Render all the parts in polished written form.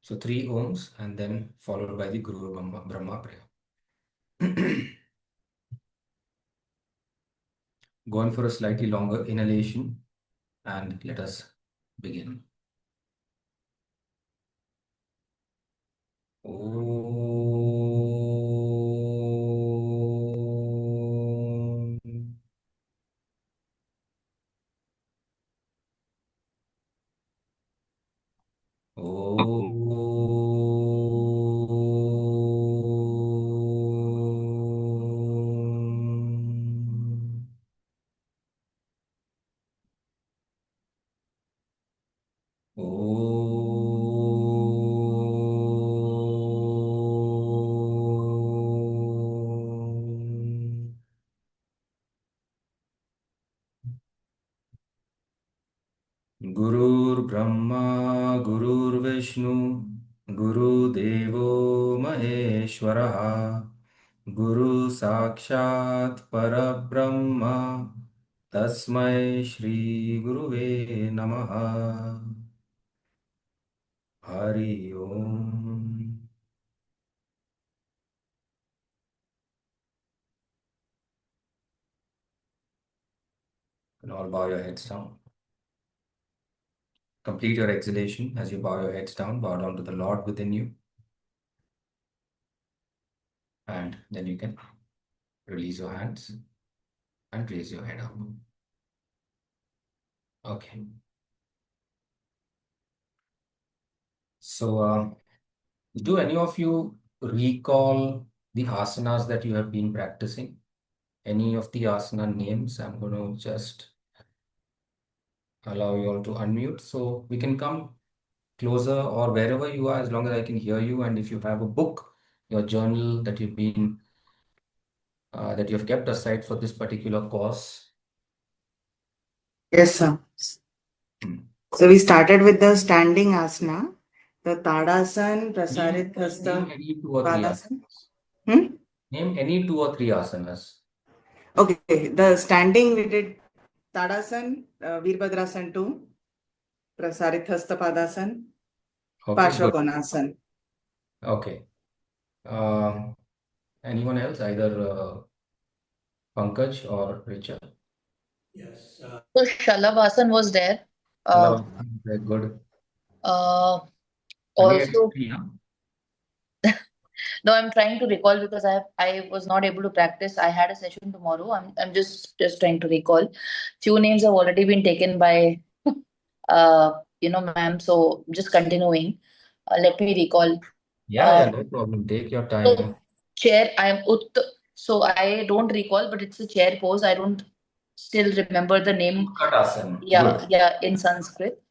So 3 ohms and then followed by the Guru Brahma prayer. Going for a slightly longer inhalation and let us begin. Om. Om. Om. Gurur Brahma, Gurur Vishnu, Guru Devo Maheshwaraha, Guru Sakshat Parabrahma, Tasmai Shri Guruve Namaha. Hari Om. And all bow your heads down. Complete your exhalation as you bow your heads down. Bow down to the Lord within you. And then you can release your hands and raise your head up. Okay. So, do any of you recall the asanas that you have been practicing? Any of the asana names? I'm going to just allow you all to unmute so we can come closer or wherever you are, as long as I can hear you. And if you have a book, your journal that that you have kept aside for this particular course. Yes, sir. So we started with the standing asana, the Tadasan, Prasarit Hasta, Name any 2 or 3 Padasana. asanas. Name any 2 or 3 asanas. Okay, the standing we did Tadasan, Veerbhadrasan 2, Prasarit Hasta Padasan, Okay, good. Pashvakonasan. Okay. Anyone else, either Pankaj or Richa? Yes. So Shalabhasan was there. Hello. Very good. Also, Yeah. no, I'm trying to recall because I was not able to practice. I had a session tomorrow. I'm just trying to recall. Few names have already been taken by ma'am. So just continuing. Let me recall. Yeah, no problem. Take your So time. chair, so I don't recall, but it's a chair pose. I don't still remember the name. Utkatasana. Yeah, Good. yeah, in Sanskrit.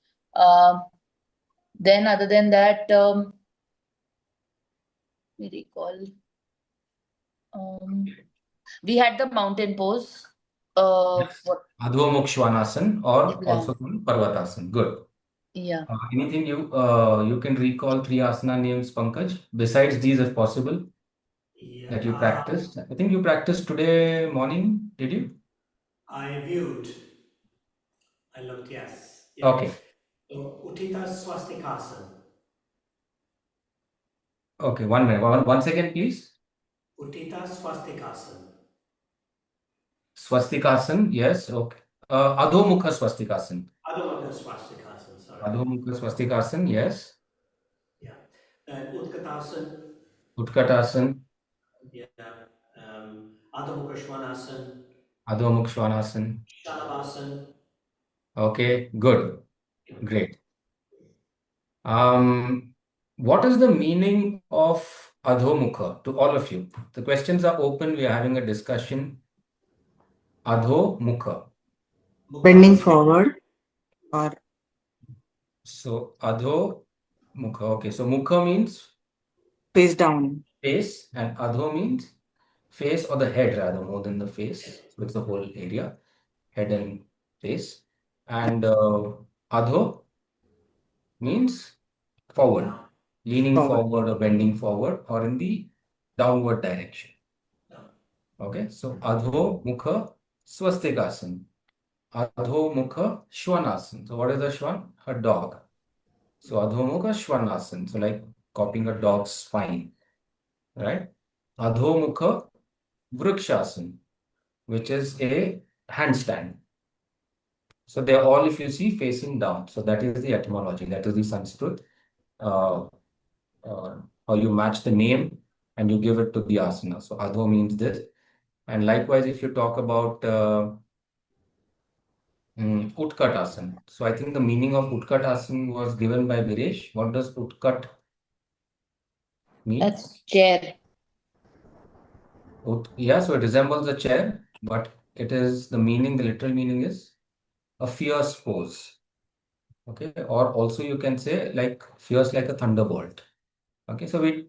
Then other than that, let me recall. We had the mountain pose. Yes. What? Adho Mukshwanasana or Yeah, also called Parvatasana. Good. yeah. Anything you can recall 3 asana names, Pankaj, besides these if possible, Yeah. that you practiced? I think you practiced today morning, did you? I viewed. I looked. Yes. Yeah. Okay. So Uttita Swastikasan. Okay, 1 minute. One second, please. Uttita Swastikasan. Swastikasan, yes. Okay. Adho Mukha Swastikasan. Adho Swastikasan. Sorry. Adho Mukha Swastikasan, yes. Yeah. And Utkatasan. Utkatasan. Yeah. Adho Mukha Shwanasan. Adho Mukshwanasan. Shalabhasan. Okay, good. Great. What is the meaning of Adhomukha to all of you? The questions are open. We are having a discussion. Adhomukha. Bending forward or So Adhomukha. Okay, so Mukha means face down. face and Adho means face or the head rather more than the face. So it's the whole area, head and face. And Adho means forward, Down. leaning Forward. forward or bending forward or in the downward direction. Down. Okay, so Adho Mukha Swastikasana. Adho Mukha Shwanasana. So what is a Shwan? A dog. So Adhomukha Shvanasana. So like copying a dog's spine, right? Adhomukha Vrikshasana, which is a handstand. So they're all, if you see, facing down. So that is the etymology. That is the Sanskrit. Uh, how you match the name and you give it to the asana. So Adho means this. And likewise, if you talk about Utkat Asana. So I think the meaning of Utkat Asana was given by Viresh. What does Utkat mean? That's chair. Yeah, so it resembles a chair, but it is the meaning, the literal meaning is a fierce pose. Okay, or also you can say like fierce like a thunderbolt. Okay, so we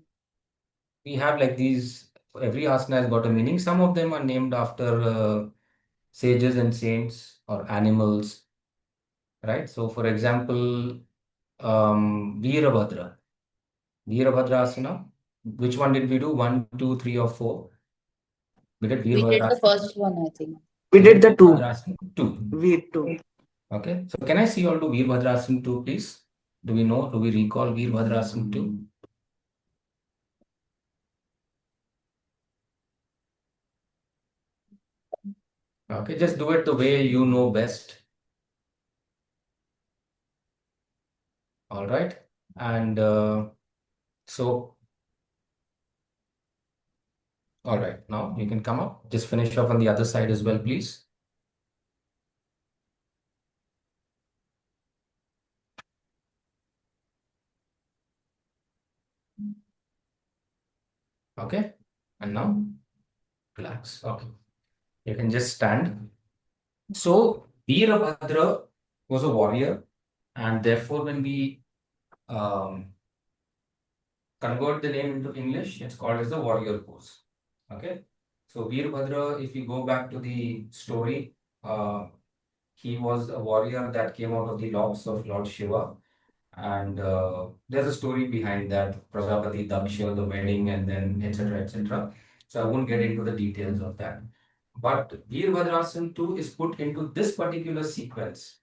have like these, every asana has got a meaning. Some of them are named after sages and saints or animals, right? So for example, Veerabhadra. Veerabhadrasana. Which one did we do? 1, 2, 3, or 4? We did We did the Veerabhadrasana. first one, I think. We did the two. Veerabhadrasana 2. We two. Okay. So can I see all do Veerbhadrasana 2, please? Do we know? Do we recall Veerbhadrasana 2? Okay, just do it the way you know best. All right. And so, all right, now you can come up. Just finish off on the other side as well, please. Okay. And now relax. Okay. You can just stand. So Veerabhadra was a warrior, and therefore when we convert the name into English, it's called as the warrior pose. Okay. So Veerbhadra, if you go back to the story, he was a warrior that came out of the loins of Lord Shiva. And there's a story behind that, Prajapati Daksha, the wedding, and then etc. etc. So I won't get into the details of that. But Veerbhadrasana too is put into this particular sequence.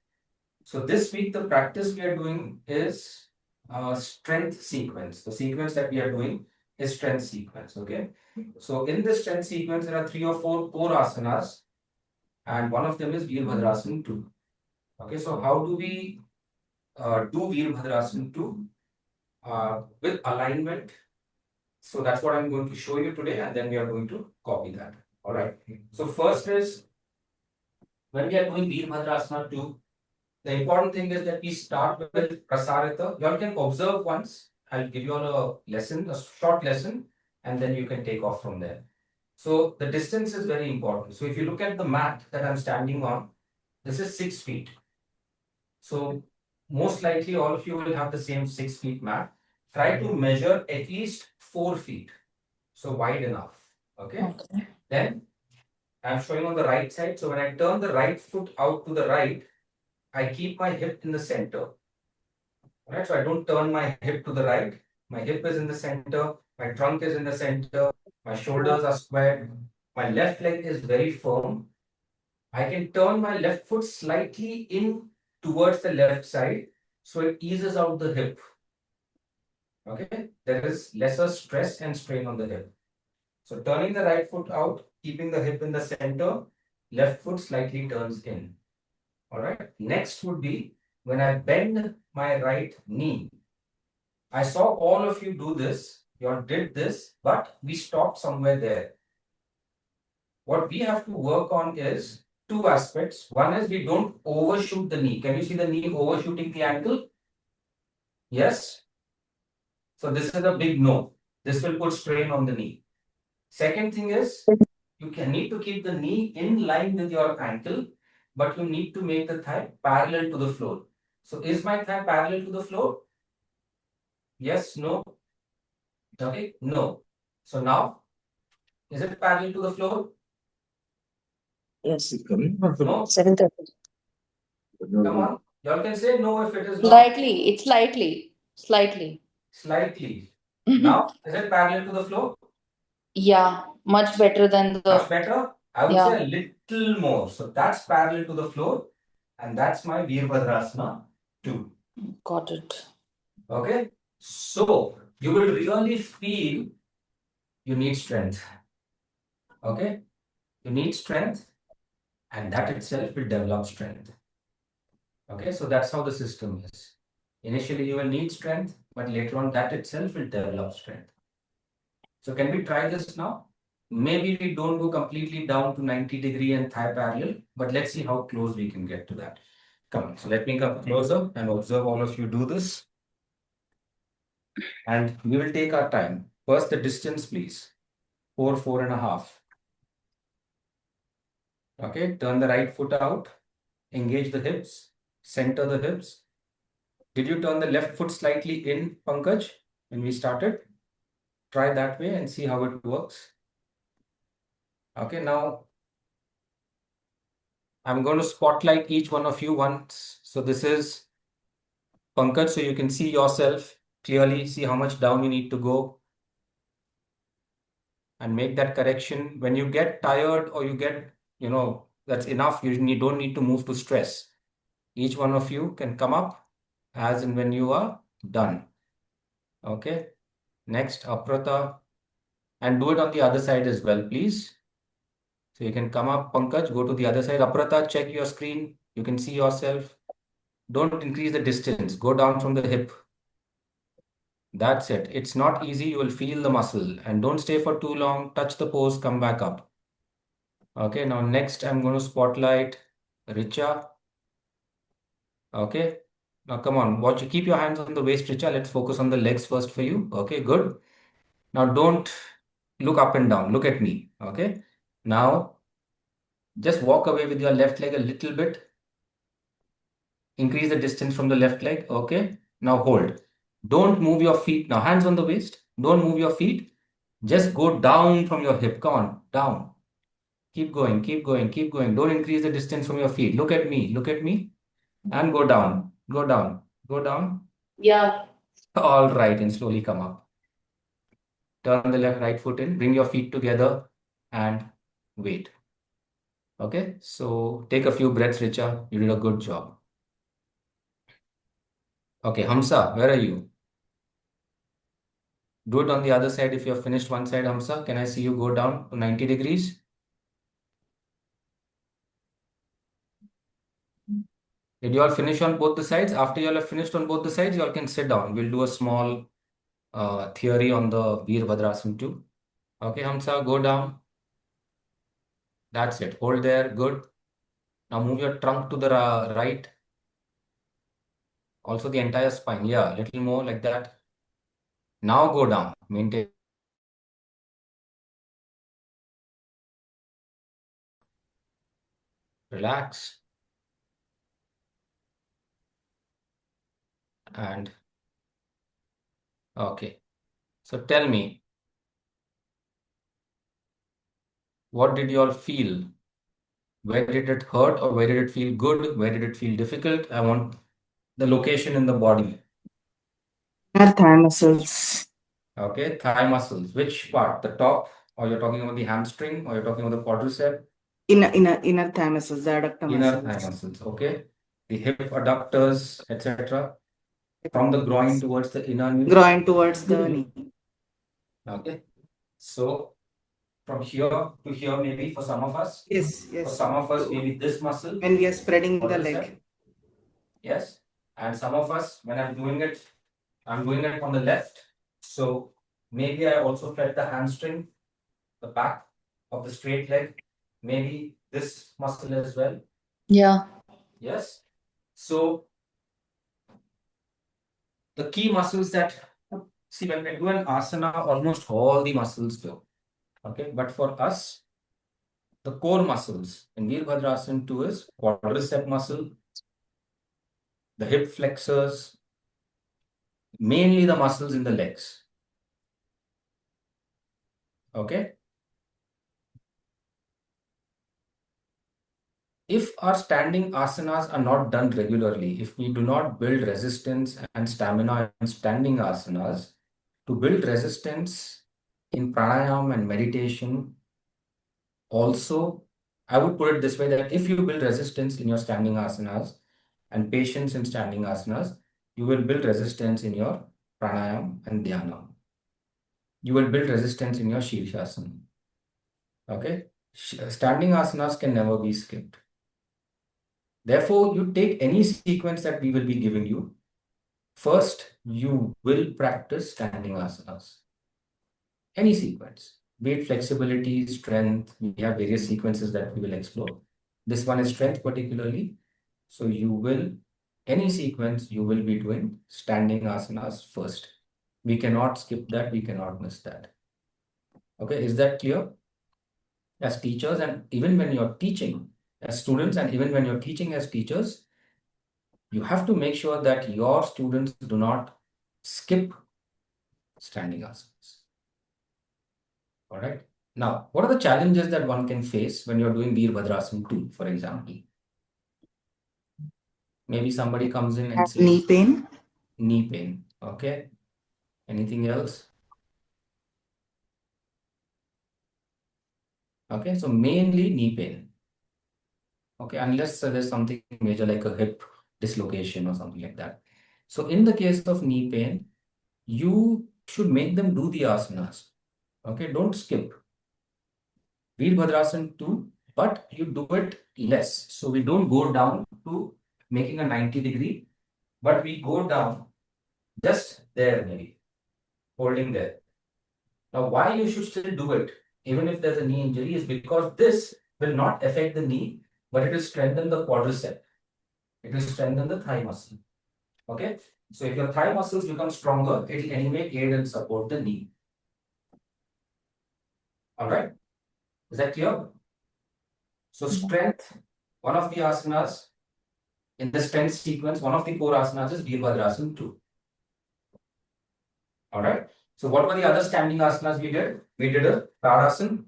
So this week the practice we are doing is strength sequence. The sequence that we are doing is strength sequence. Okay. So in this strength sequence there are 3 or 4 core asanas, and one of them is Veerbhadrasana 2. Okay. So how do we do Veerbhadrasana 2 with alignment? So that's what I'm going to show you today, and then we are going to copy that. All right. So first is when we are doing Veerbhadrasana 2, the important thing is that we start with Prasarita. You all can observe once. I'll give you all a lesson, a short lesson, and then you can take off from there. So the distance is very important. So if you look at the mat that I'm standing on, this is 6 feet. So most likely all of you will have the same 6 feet mat. Try to measure at least 4 feet. So wide enough. Okay. Then I'm showing on the right side. So when I turn the right foot out to the right, I keep my hip in the center. Right? So I don't turn my hip to the right. My hip is in the center. My trunk is in the center. My shoulders are squared. My left leg is very firm. I can turn my left foot slightly in towards the left side, so it eases out the hip. Okay, there is lesser stress and strain on the hip. So turning the right foot out, keeping the hip in the center, left foot slightly turns in. All right. Next would be when I bend my right knee. I saw all of you do this. You all did this, but we stopped somewhere there. What we have to work on is two aspects. One is we don't overshoot the knee. Can you see the knee overshooting the ankle? Yes. So this is a big no. This will put strain on the knee. Second thing is you can need to keep the knee in line with your ankle, but you need to make the thigh parallel to the floor. So is my thigh parallel to the floor? Yes, no. Okay, no. So now, is it parallel to the floor? Yes, it's coming from No. 7:30. Come on. Y'all can say no if it is not. Slightly. It's slightly. Slightly. Slightly. Now, is it parallel to the floor? Yeah, much better than Much the. better? I would Yeah. say a little more. So that's parallel to the floor. And that's my Veerbhadrasana 2. Got it. Okay, so you will really feel you need strength. Okay, you need strength, and that itself will develop strength. Okay, so that's how the system is. Initially, you will need strength, but later on, that itself will develop strength. So, can we try this now? Maybe we don't go completely down to 90-degree and thigh parallel, but let's see how close we can get to that. Come on, so let me come closer and observe all of you do this. And we will take our time. First, the distance, please. 4.5. Okay, turn the right foot out, engage the hips, center the hips. Did you turn the left foot slightly in, Pankaj, when we started? Try that way and see how it works. Okay, now I'm going to spotlight each one of you once. So this is Pankaj, so you can see yourself clearly, see how much down you need to go and make that correction. When you get tired or you get, that's enough, don't need to move to stress. Each one of you can come up as and when you are done. Okay. Next, Aprata. And do it on the other side as well, please. So you can come up, Pankaj, go to the other side. Aprata, check your screen. You can see yourself. Don't increase the distance. Go down from the hip. That's it. It's not easy. You will feel the muscle. And don't stay for too long. Touch the pose, come back up. Okay, now next I'm going to spotlight Richa. Okay. Now come on, watch. Keep your hands on the waist, Richa. Let's focus on the legs first for you. Okay, good. Now don't look up and down. Look at me. Okay. Now just walk away with your left leg a little bit. Increase the distance from the left leg. Okay. Now hold. Don't move your feet. Now hands on the waist. Don't move your feet. Just go down from your hip. Come on, down. Keep going, keep going, keep going. Don't increase the distance from your feet. Look at me. Look at me. And go down. Go down. Go down. Yeah. All right. And slowly come up. Turn the right foot in. Bring your feet together and wait. Okay. So take a few breaths, Richa. You did a good job. Okay. Hamsa, where are you? Do it on the other side if you have finished one side, Hamsa. Can I see you go down to 90 degrees? Did you all finish on both the sides? After you all have finished on both the sides, you all can sit down. We'll do a small theory on the Veerbhadrasana too. Okay, Hamsa, go down. That's it. Hold there. Good. Now move your trunk to the right. Also the entire spine. Yeah, a little more like that. Now go down. Maintain. Relax. And okay. So tell me, what did you all feel? Where did it hurt or where did it feel good? Where did it feel difficult? I want the location in the body. Inner thigh muscles. Okay, thigh muscles. Which part? The top? Or you're talking about the hamstring? Or you're talking about the quadricep? Inner thigh muscles, the adductor Inner thigh muscles. muscles. Okay. The hip adductors, etc. From the groin towards the inner knee. Groin towards the knee. Okay. So from here to here, maybe for some of us. Yes, For yes. some of us, maybe this muscle. When we are spreading the quadricep. leg. Yes. And some of us, when I'm doing it on the left. So maybe I also felt the hamstring, the back of the straight leg, maybe this muscle as well. Yeah. Yes. So the key muscles that, see, when we do an asana, almost all the muscles go. Okay. But for us, the core muscles in Veerbhadrasana 2 is quadricep muscle, the hip flexors, mainly the muscles in the legs. Okay. If our standing asanas are not done regularly, if we do not build resistance and stamina in standing asanas, to build resistance in pranayama and meditation, also, I would put it this way that if you build resistance in your standing asanas and patience in standing asanas, You will build resistance in your pranayam and dhyana. You will build resistance in your shirshasana. Okay? Standing asanas can never be skipped. Therefore, you take any sequence that we will be giving you. First, you will practice standing asanas. Any sequence, be it flexibility, strength. We have various sequences that we will explore. This one is strength particularly. So you will, any sequence, you will be doing standing asanas first. We cannot skip that. We cannot miss that. Okay, is that clear? As teachers, and even when you're teaching as students, and even when you're teaching as teachers, you have to make sure that your students do not skip standing asanas. All right. Now, what are the challenges that one can face when you're doing Veerbhadrasana 2, for example? Maybe somebody comes in and Have says knee pain. knee pain. Okay. Anything else? Okay. So mainly knee pain. Okay. Unless there's something major like a hip dislocation or something like that. So in the case of knee pain, you should make them do the asanas. Okay. Don't skip. Veerbhadrasana 2, but you do it less. So we don't go down to making a 90-degree, but we go down just there, maybe holding there. Now, why you should still do it, even if there's a knee injury, is because this will not affect the knee, but it will strengthen the quadricep. It will strengthen the thigh muscle. Okay. So if your thigh muscles become stronger, it will anyway aid and support the knee. All right. Is that clear? So strength, one of the asanas in the strength sequence, one of the core asanas is Veerbhadrasana 2. All right. So what were the other standing asanas we did? We did a Tadasana.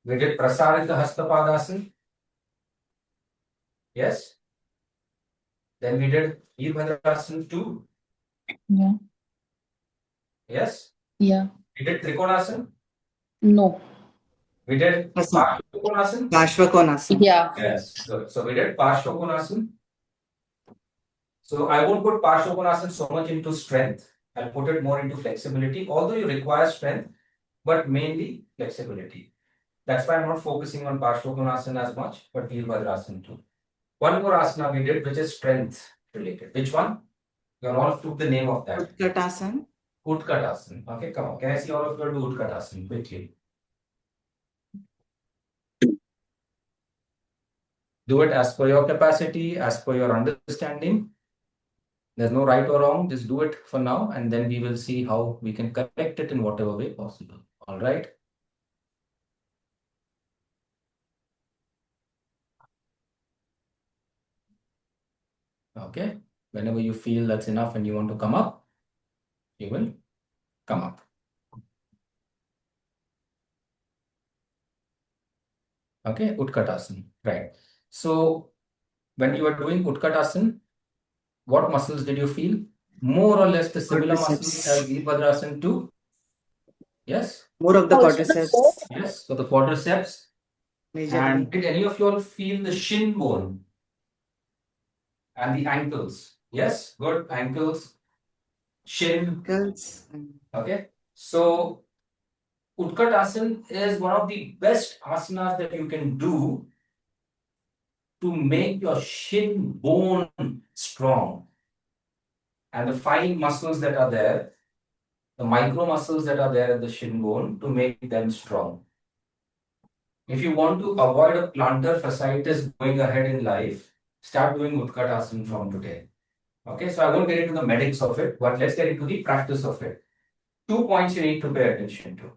We did Prasarita Hastapadasana. Yes. Then we did Veerbhadrasana 2. Yeah. Yes. Yeah. We did Trikonasana. No. We did Yes, ma'am. Parshvakonasana. Parshvakonasana. Yeah. Yes. Good. So we did Parshvakonasana. So I won't put Parshvakonasana so much into strength. I'll put it more into flexibility, although you require strength, but mainly flexibility. That's why I'm not focusing on Parshvakonasana as much, but Veerbhadrasana too. One more asana we did, which is strength related. Which one? You all took the name of that. Utkatasana. Utkatasana. Okay, come on. Can I see all of you do Utkatasana quickly? Do it as per your capacity, as per your understanding. There's no right or wrong. Just do it for now, and then we will see how we can correct it in whatever way possible. All right. Okay. Whenever you feel that's enough and you want to come up, you will come up. Okay, Utkatasana. Right. So when you are doing Utkatasana, what muscles did you feel? More or less the similar muscles as Veerbhadrasana 2. Yes. More of the Also quadriceps. Yes. So the quadriceps. Majorly. And did any of you all feel the shin bone and the ankles? Yes. Good. Ankles, shin. Ankles. Okay. So Utkatasana is one of the best asanas that you can do to make your shin bone strong. And the fine muscles that are there, the micro muscles that are there at the shin bone, to make them strong. If you want to avoid a plantar fasciitis going ahead in life, start doing Utkatasana from today. Okay, so I won't get into the medics of it, but let's get into the practice of it. 2 points you need to pay attention to.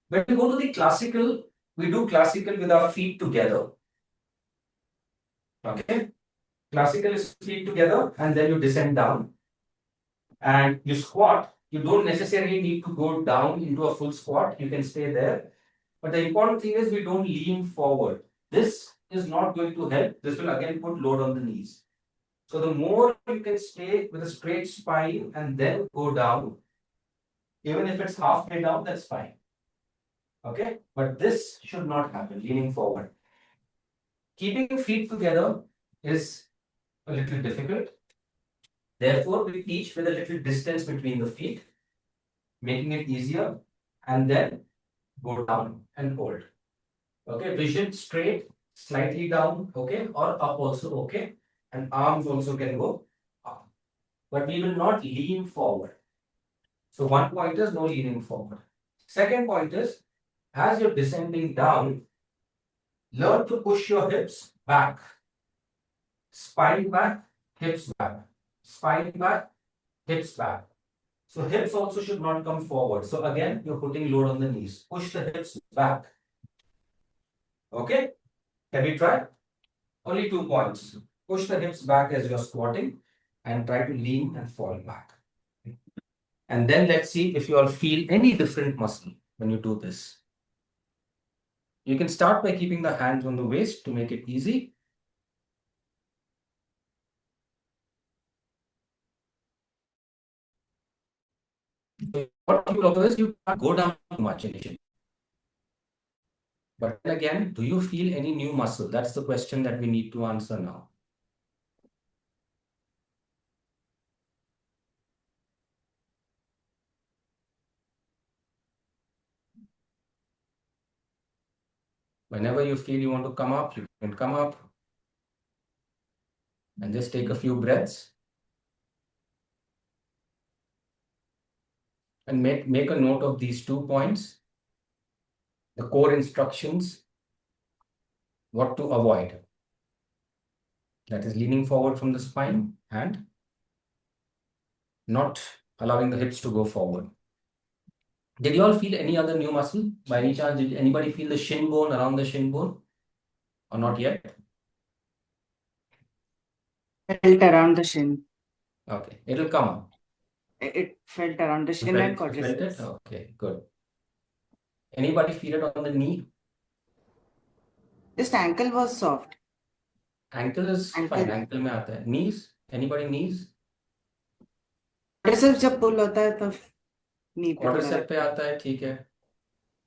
When we go to the classical, we do classical with our feet together. Okay, classical is feet together and then you descend down and you squat. You don't necessarily need to go down into a full squat. You can stay there. But the important thing is we don't lean forward. This is not going to help. This will again put load on the knees. So the more you can stay with a straight spine and then go down, even if it's halfway down, that's fine. Okay, but this should not happen, leaning forward. Keeping feet together is a little difficult. Therefore, we teach with a little distance between the feet, making it easier, and then go down and hold. Okay, vision straight, slightly down, okay, or up also, okay, and arms also can go up. But we will not lean forward. So one point is no leaning forward. Second point is, as you're descending down, learn to push your hips back. Spine back, hips back. Spine back, hips back. So hips also should not come forward. So again, you're putting load on the knees. Push the hips back. Okay? Can we try? Only 2 points. Push the hips back as you're squatting and try to lean and fall back. And then let's see if you all feel any different muscle when you do this. You can start by keeping the hands on the waist to make it easy. What you will is you can't go down too much initially. But again, do you feel any new muscle? That's the question that we need to answer now. Whenever you feel you want to come up, you can come up and just take a few breaths and make a note of these 2 points, the core instructions, what to avoid. That is leaning forward from the spine and not allowing the hips to go forward. Did you all feel any other new muscle? By any chance, did anybody feel the shin bone around the shin bone or not yet? Felt around the shin. Okay, it'll come up. It felt around the You shin and felt it? quadriceps. Okay, good. Anybody feel it on the knee? Just ankle was soft. Ankle is fine. Ankle. Ankle में आता है. Knees? Anybody knees? Quadriceps जब pull होता है तब knee पे थोड़ा Quadricep पे लगता है. आता है, ठीक है.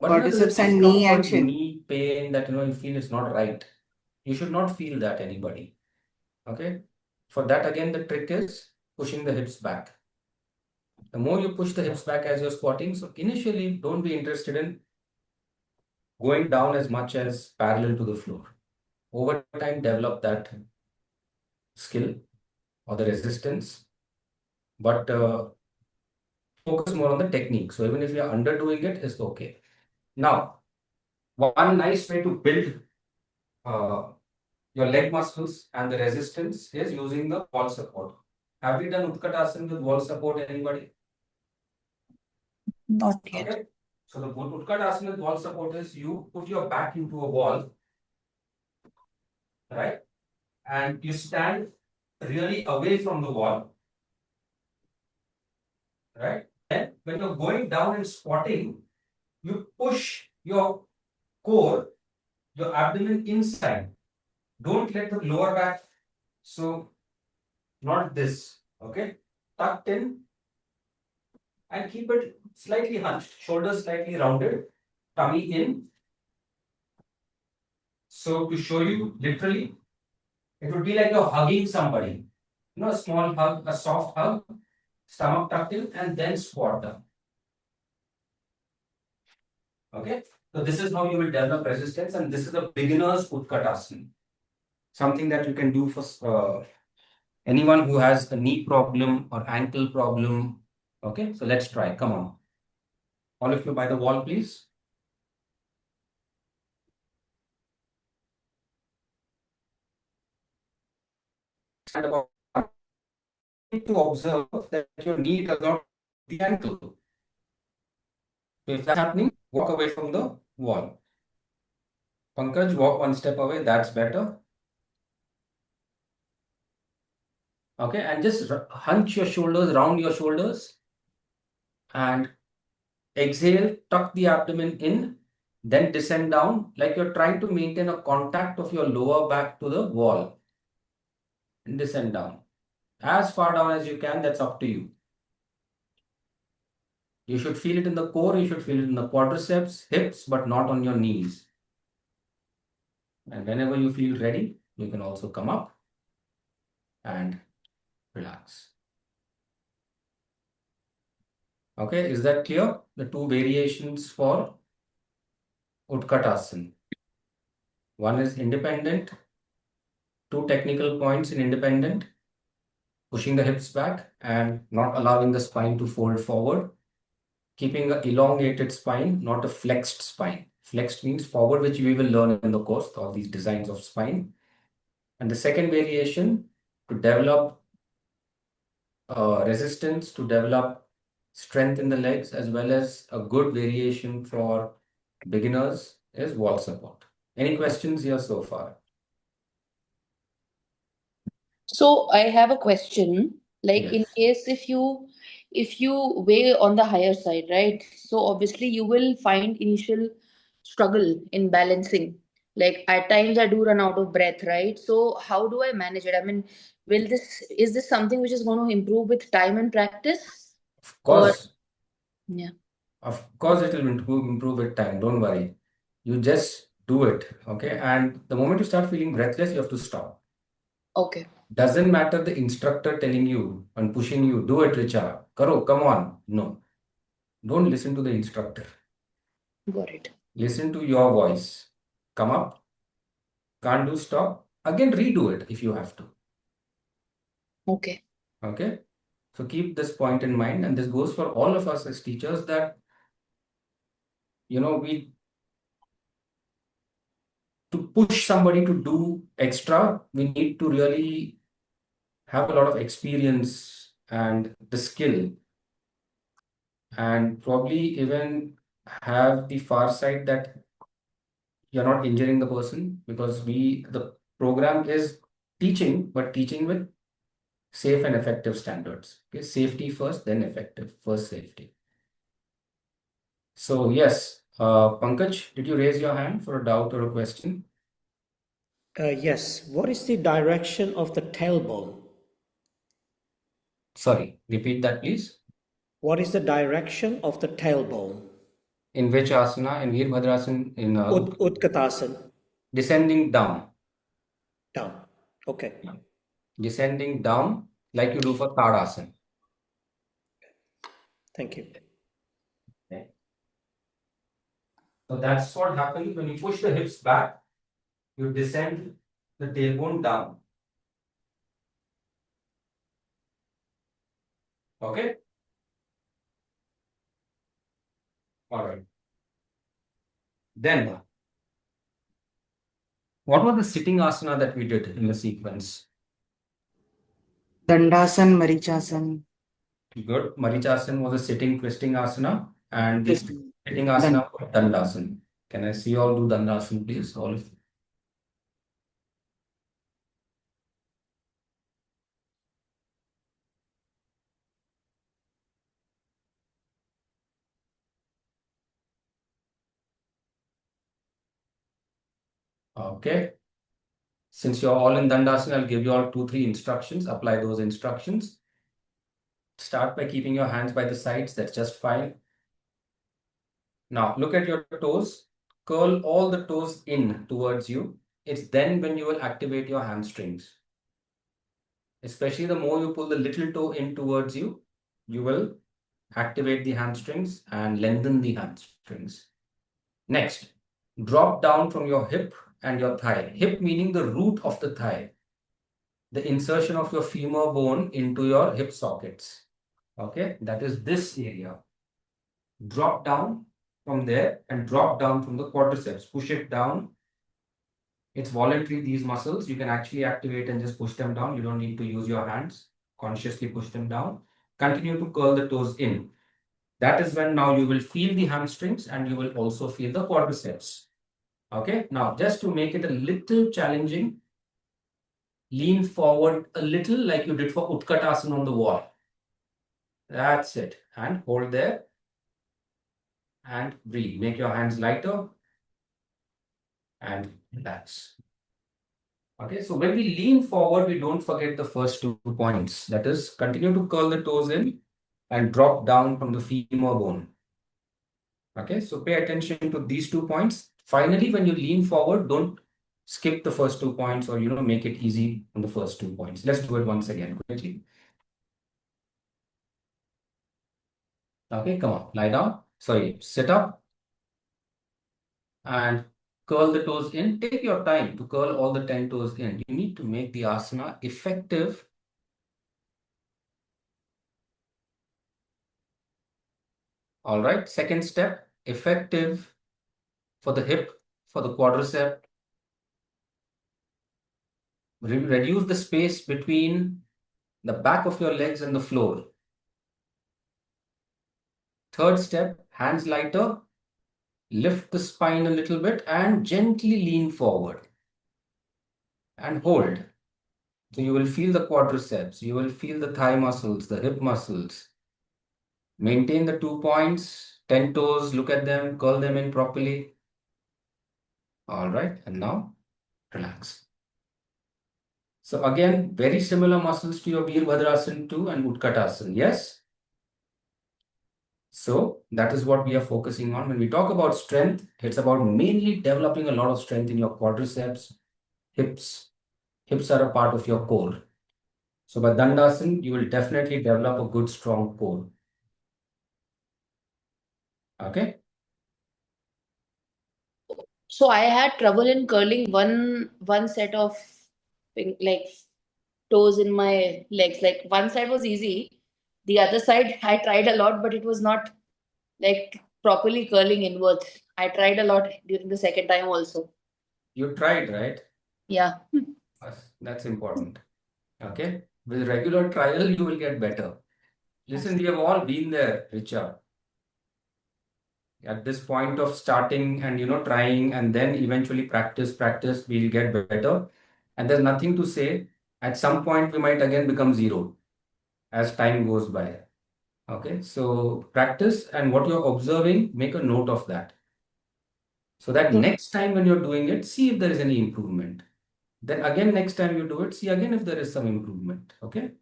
But you know, there's Quadriceps a and knee and discomfort, shin. knee pain that you feel it's not right. You should not feel that, anybody. Okay? For that, again, the trick is pushing the hips back. The more you push the hips back as you're squatting, so initially don't be interested in going down as much as parallel to the floor. Over time, develop that skill or the resistance, but focus more on the technique. So even if you're underdoing it, it's okay. Now, one nice way to build your leg muscles and the resistance is using the wall support. Have we done Utkatasana with wall support, anybody? Not yet. Okay. So the Utkatasana with wall support is you put your back into a wall, right? And you stand really away from the wall, right? Then when you're going down and squatting, you push your core, your abdomen inside. Don't let the lower back, so not this, okay? Tucked in and keep it slightly hunched, shoulders slightly rounded, tummy in. So to show you literally, it would be like you're hugging somebody. A small hug, a soft hug, stomach tucked in, and then squat down. Okay? So this is how you will develop resistance, and this is a beginner's Utkatasana. Something that you can do for anyone who has a knee problem or ankle problem. Okay, so let's try. Come on. All of you by the wall, please. And about to observe that your knee does not the ankle. So if that's happening, walk away from the wall. Pankaj, walk one step away. That's better. Okay, and just hunch your shoulders, round your shoulders, and exhale, tuck the abdomen in, then descend down like you're trying to maintain a contact of your lower back to the wall. And descend down. As far down as you can, that's up to you. You should feel it in the core, you should feel it in the quadriceps, hips, but not on your knees. And whenever you feel ready, you can also come up and relax. Okay, is that clear? The two variations for Utkatasana. One is independent, two technical points in independent, pushing the hips back and not allowing the spine to fold forward, keeping an elongated spine, not a flexed spine. Flexed means forward, which we will learn in the course, all these designs of spine. And the second variation, to develop resistance, to develop strength in the legs, as well as a good variation for beginners, is wall support. Any questions here so far? So I have a question. Like in Yes. case if you weigh on the higher side, right? So obviously you will find initial struggle in balancing. Like at times I do run out of breath, right? So how do I manage it? I mean, will this is this something which is going to improve with time and practice? Of Or course, yeah. it will improve with time. Don't worry. You just do it. Okay. And the moment you start feeling breathless, you have to stop. Okay. Doesn't matter the instructor telling you and pushing you, do it, Richa. Karo, come on. No. Don't listen to the instructor. Got it. Listen to your voice. Come up. Can't do, stop. Again, redo it if you have to. Okay. Okay. So keep this point in mind. And this goes for all of us as teachers that, we to push somebody to do extra, we need to really have a lot of experience and the skill, and probably even have the far side that you're not injuring the person, because the program is teaching, but teaching with safe and effective standards. Okay, safety first, then effective. First safety. So yes, Pankaj, did you raise your hand for a doubt or a question? Yes. What is the direction of the tailbone? Sorry, repeat that please. What is the direction of the tailbone? In which asana? In Veerbhadrasana? In Utkatasana. descending down. Down. Okay. Descending down like you do for Tadasana. Thank you. Okay. So that's what happens when you push the hips back, you descend the tailbone down. Okay? All right. Then, what was the sitting asana that we did in the sequence? Dandasan, Marichasan, Good. Marichasan was a sitting twisting asana, and the twisting. sitting asana was Dandasana. Can I see you all do Dandasana, please? All of you. Okay. Since you're all in Dandasana, I'll give you all 2-3 instructions. Apply those instructions. Start by keeping your hands by the sides. That's just fine. Now look at your toes. Curl all the toes in towards you. It's then when you will activate your hamstrings. Especially the more you pull the little toe in towards you, you will activate the hamstrings and lengthen the hamstrings. Next, drop down from your hip and your thigh. Hip meaning the root of the thigh. The insertion of your femur bone into your hip sockets. Okay, that is this area. Drop down from there and drop down from the quadriceps. Push it down. It's voluntary, these muscles. You can actually activate and just push them down. You don't need to use your hands. Consciously push them down. Continue to curl the toes in. That is when now you will feel the hamstrings and you will also feel the quadriceps. Okay, now just to make it a little challenging, lean forward a little like you did for Utkatasana on the wall. That's it. And hold there and breathe. Make your hands lighter and relax. Okay, so when we lean forward, we don't forget the first 2 points. That is, continue to curl the toes in and drop down from the femur bone. Okay, so pay attention to these 2 points. Finally, when you lean forward, don't skip the first 2 points, or make it easy on the first 2 points. Let's do it once again quickly. Okay, come on, lie down. Sorry, sit up and curl the toes in. Take your time to curl all the 10 toes in. You need to make the asana effective. All right, second step, effective for the hip, for the quadricep. Reduce the space between the back of your legs and the floor. Third step, hands lighter, lift the spine a little bit and gently lean forward and hold. So you will feel the quadriceps, you will feel the thigh muscles, the hip muscles. Maintain the 2 points, 10 toes, look at them, curl them in properly. All right, and now relax. So again, very similar muscles to your Virabhadrasana 2 and Utkatasana, yes? So that is what we are focusing on. When we talk about strength, it's about mainly developing a lot of strength in your quadriceps, hips. Hips are a part of your core. So by Dandasana, you will definitely develop a good, strong core. Okay? So I had trouble in curling one set of like toes in my legs. Like one side was easy, the other side I tried a lot, but it was not like properly curling inwards. I tried a lot during the second time also. You tried, right? Yeah. Yes, that's important. Okay? With regular trial, you will get better. Listen, we have all been there, Richa. At this point of starting and trying and then eventually practice, we'll get better. And there's nothing to say. At some point, we might again become zero as time goes by. Okay, so practice and what you're observing, make a note of that. So that next time when you're doing it, see if there is any improvement. Then again, next time you do it, see again if there is some improvement. Okay.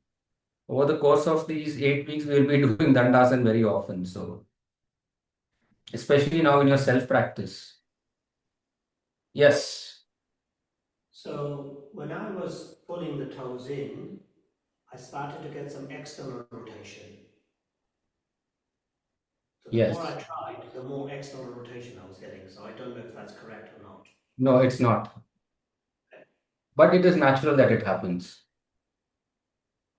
Over the course of these 8 weeks, we will be doing Dandasana very often. So, especially now in your self practice. Yes. So when I was pulling the toes in, I started to get some external rotation. So the more I Yes. tried, the more external rotation I was getting. So I don't know if that's correct or not. No, it's not. But it is natural that it happens.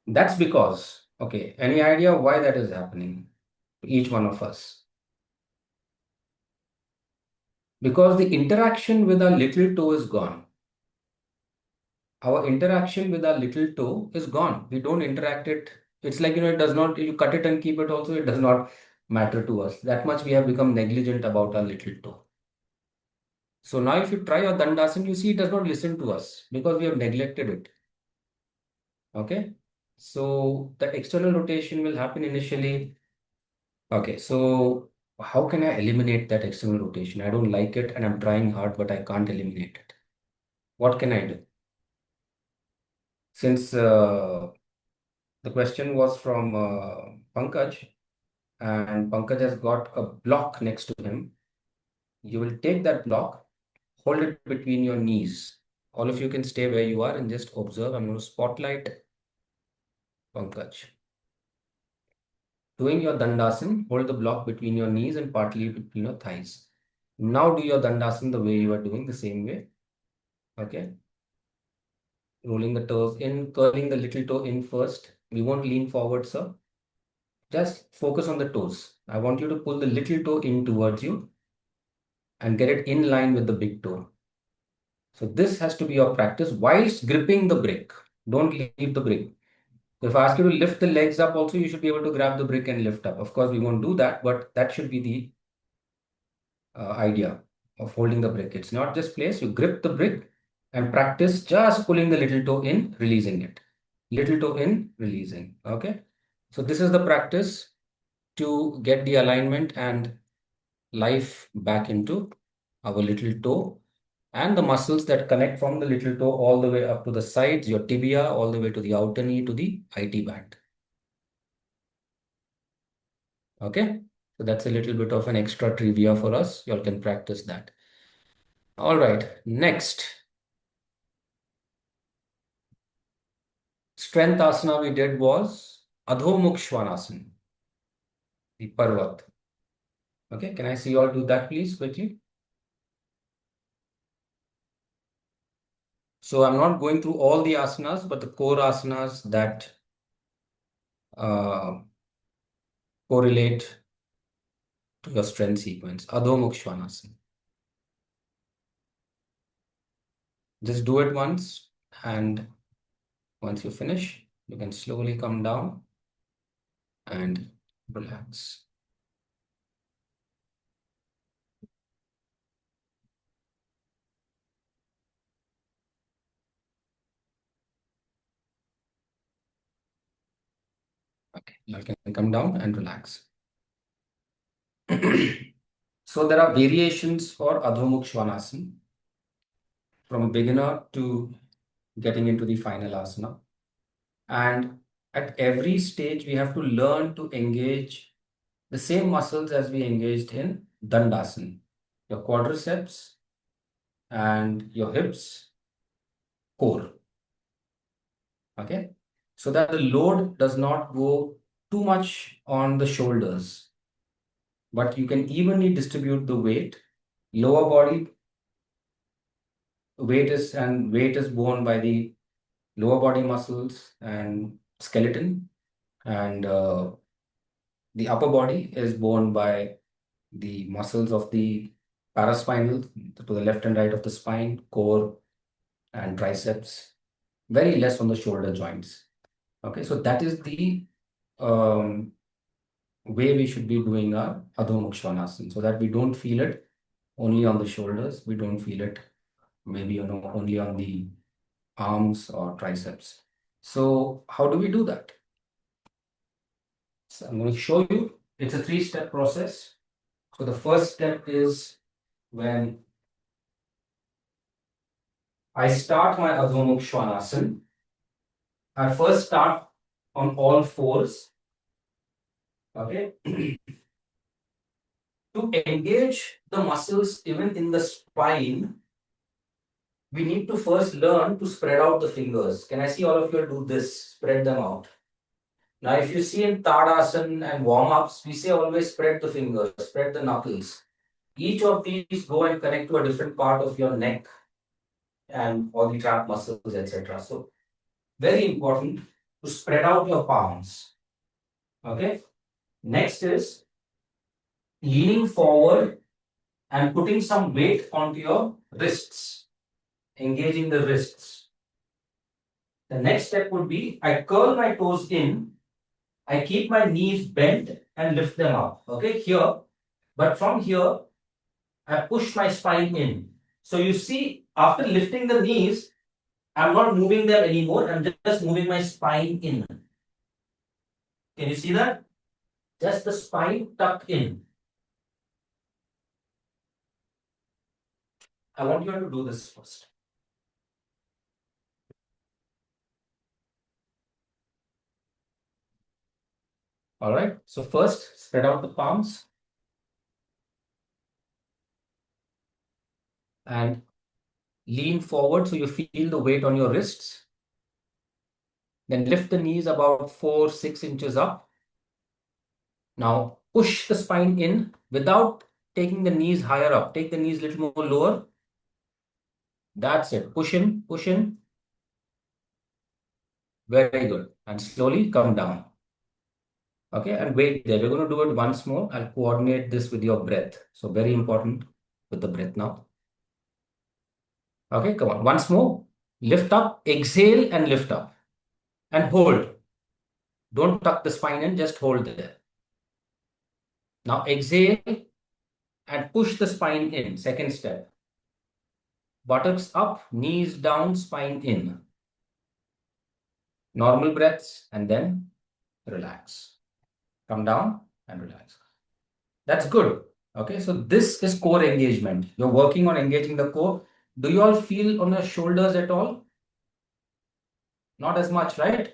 That's because, okay, any idea why that is happening to each one of us? Because the interaction with our little toe is gone. Our interaction with our little toe is gone. We don't interact it. It's like, it does not, you cut it and keep it also, it does not matter to us. That much we have become negligent about our little toe. So now if you try your Dandasana, you see it does not listen to us because we have neglected it. Okay. So the external rotation will happen initially. Okay. So how can I eliminate that external rotation? I don't like it and I'm trying hard, but I can't eliminate it. What can I do? Since the question was from Pankaj, and Pankaj has got a block next to him. You will take that block, hold it between your knees. All of you can stay where you are and just observe. I'm going to spotlight Pankaj. Doing your Dandasana, hold the block between your knees and partly between your thighs. Now do your Dandasana the way you are doing, the same way. Okay. Rolling the toes in, curling the little toe in first. We won't lean forward, sir. Just focus on the toes. I want you to pull the little toe in towards you and get it in line with the big toe. So this has to be your practice whilst gripping the brick. Don't leave the brick. If I ask you to lift the legs up also, you should be able to grab the brick and lift up. Of course, we won't do that, but that should be the idea of holding the brick. It's not just place, you grip the brick and practice just pulling the little toe in, releasing it. Little toe in, releasing. Okay. So this is the practice to get the alignment and life back into our little toe and the muscles that connect from the little toe all the way up to the sides, your tibia, all the way to the outer knee to the IT band. Okay, so that's a little bit of an extra trivia for us. You all can practice that. All right, next. Strength asana we did was Adho Mukha Svanasana. the Parvat. Okay, can I see you all do that, please, quickly? So I'm not going through all the asanas, but the core asanas that correlate to your strength sequence. Adho Mukha Svanasana. Just do it once, and once you finish, you can slowly come down and relax. Okay, you can come down and relax. So there are variations for Adho Mukha Svanasana, from beginner to getting into the final asana. And at every stage, we have to learn to engage the same muscles as we engaged in Dandasana. Your quadriceps and your hips, core. Okay. So that the load does not go too much on the shoulders, but you can evenly distribute the weight. Lower body weight is borne by the lower body muscles and skeleton, and the upper body is borne by the muscles of the paraspinal to the left and right of the spine, core, and triceps. Very less on the shoulder joints. Okay, so that is the way we should be doing our Adho Mukha Svanasana, so that we don't feel it only on the shoulders. We don't feel it maybe only on the arms or triceps. So how do we do that? So I'm going to show you. It's a 3-step process. So the first step is when I start my Adho Mukha Svanasana. I first start on all fours. Okay. To engage the muscles even in the spine, we need to first learn to spread out the fingers. Can I see all of you do this? Spread them out. Now, if you see in Tadasana and warm-ups, we say always spread the fingers, spread the knuckles. Each of these go and connect to a different part of your neck and all the trap muscles, etc. So, very important to spread out your palms. Okay. Next is leaning forward and putting some weight onto your wrists, engaging the wrists. The next step would be I curl my toes in, I keep my knees bent and lift them up. Okay, here. But from here, I push my spine in. So you see, after lifting the knees, I'm not moving them anymore. I'm just moving my spine in. Can you see that? Just the spine tucked in. I want you to do this first. All right. So first, spread out the palms and lean forward so you feel the weight on your wrists. Then lift the knees about 4-6 inches up. Now push the spine in without taking the knees higher up. Take the knees a little more lower. That's it. Push in, push in. Very good. And slowly come down. Okay, and wait there. We're going to do it once more. I'll coordinate this with your breath. So very important with the breath now. Okay, come on. Once more. Lift up, exhale and lift up. And hold. Don't tuck the spine in, just hold there. Now exhale and push the spine in. Second step. Buttocks up, knees down, spine in. Normal breaths and then relax. Come down and relax. That's good. Okay, so this is core engagement. You're working on engaging the core. Do you all feel on the shoulders at all? Not as much, right?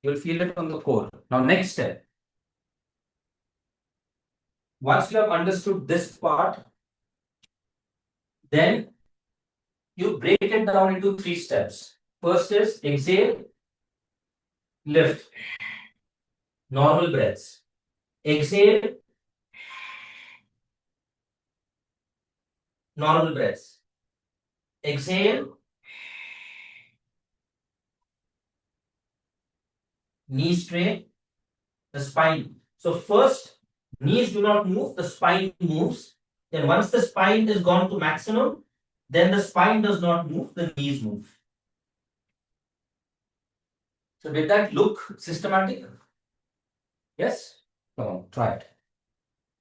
You'll feel it on the core. Now, next step. Once you have understood this part, then you break it down into 3 steps. First is exhale, lift, normal breaths. exhale, normal breaths. Exhale, knees straight, the spine. So first, knees do not move, the spine moves. Then once the spine is gone to maximum, then the spine does not move, the knees move. So did that look systematic? Yes? No, try it.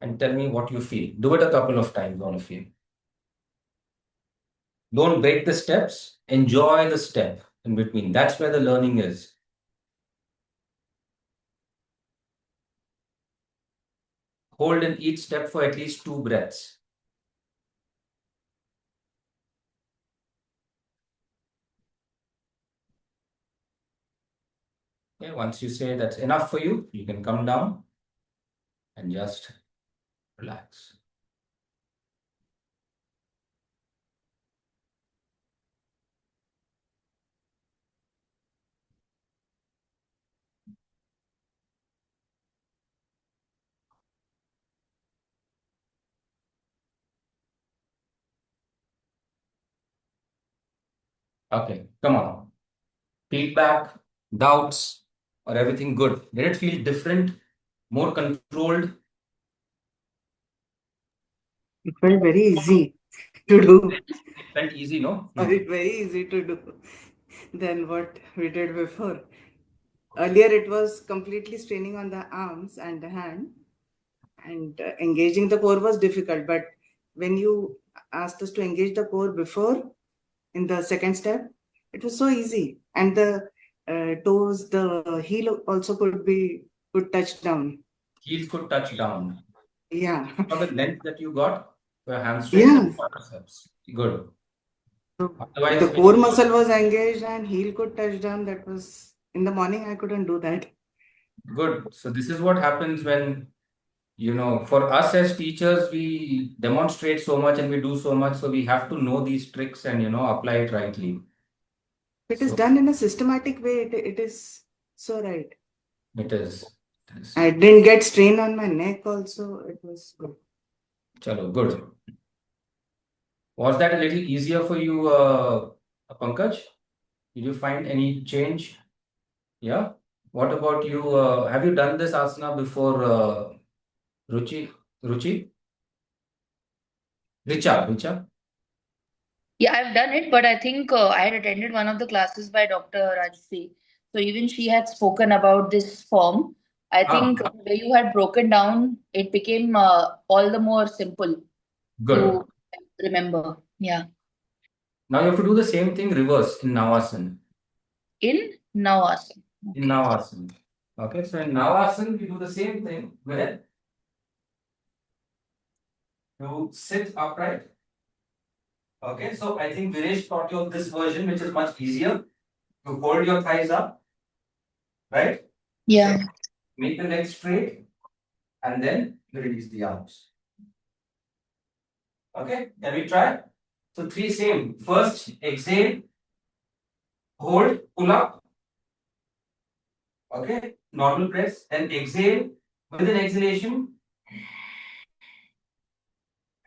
And tell me what you feel. Do it a couple of times, all of you. Don't break the steps. Enjoy the step in between. That's where the learning is. Hold in each step for at least 2 breaths. Okay, once you say that's enough for you, you can come down and just relax. Okay, come on. Feedback, doubts, or everything good? Did it feel different, more controlled? It felt very easy to do. It felt easy, no? Very easy to do than what we did before. Earlier, it was completely straining on the arms and the hand, and engaging the core was difficult. But when you asked us to engage the core before in the second step, it was so easy. And the toes, the heel also could touch down. Heels could touch down. Yeah. For the length that you got for hamstrings Yeah. and quadriceps. Good. So Otherwise, the core muscle was engaged and heel could touch down. That was in the morning. I couldn't do that. good. So this is what happens when, for us as teachers, we demonstrate so much and we do so much. So we have to know these tricks and, apply it rightly. It is So done in a systematic way. It is so right. it is. I didn't get strain on my neck also. It was good. Chalo, good. Was that a little easier for you, Pankaj? Did you find any change? Yeah. What about you? Have you done this asana before, Ruchi? Ruchi? Richa? Yeah, I've done it, but I think I had attended one of the classes by Dr. Rajshri. So even she had spoken about this form. I think Ah, where you had broken down, it became all the more simple good. to remember. Yeah. Now you have to do the same thing reverse in Navasana. In Navasana. In Okay. Navasana. Okay, so in Navasana, we do the same thing where you sit upright. Okay, so I think Viresh taught you this version, which is much easier. You hold your thighs up, right? Yeah. Make the legs straight, and then you release the arms. Okay, can we try? So 3 same. First, exhale, hold, pull up. Okay, normal press, and exhale with an exhalation,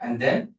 and then